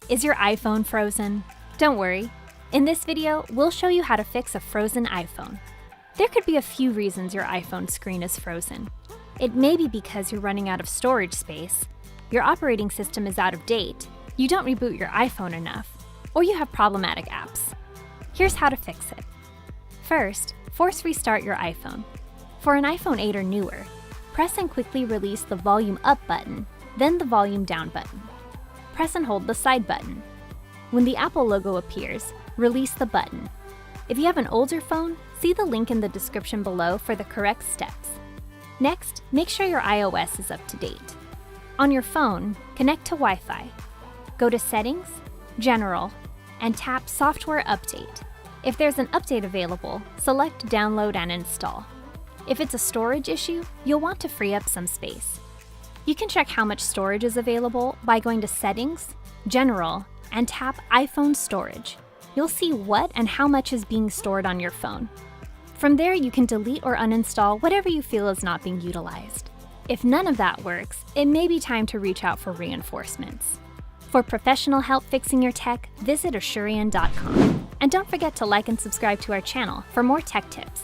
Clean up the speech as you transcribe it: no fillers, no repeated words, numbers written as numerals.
Is your iPhone frozen? Don't worry. In this video, we'll show you how to fix a frozen iPhone. There could be a few reasons your iPhone screen is frozen. It may be because you're running out of storage space, your operating system is out of date, you don't reboot your iPhone enough, or you have problematic apps. Here's how to fix it. First, force restart your iPhone. For an iPhone 8 or newer, press and quickly release the volume up button, then the volume down button. Press and hold the side button. When the Apple logo appears, release the button. If you have an older phone, see the link in the description below for the correct steps. Next, make sure your iOS is up to date. On your phone, connect to Wi-Fi. Go to Settings, General, and tap Software Update. If there's an update available, select Download and Install. If it's a storage issue, you'll want to free up some space. You can check how much storage is available by going to Settings, General, and tap iPhone Storage. You'll see what and how much is being stored on your phone. From there, you can delete or uninstall whatever you feel is not being utilized. If none of that works, it may be time to reach out for reinforcements. For professional help fixing your tech, visit Asurion.com. And don't forget to like and subscribe to our channel for more tech tips.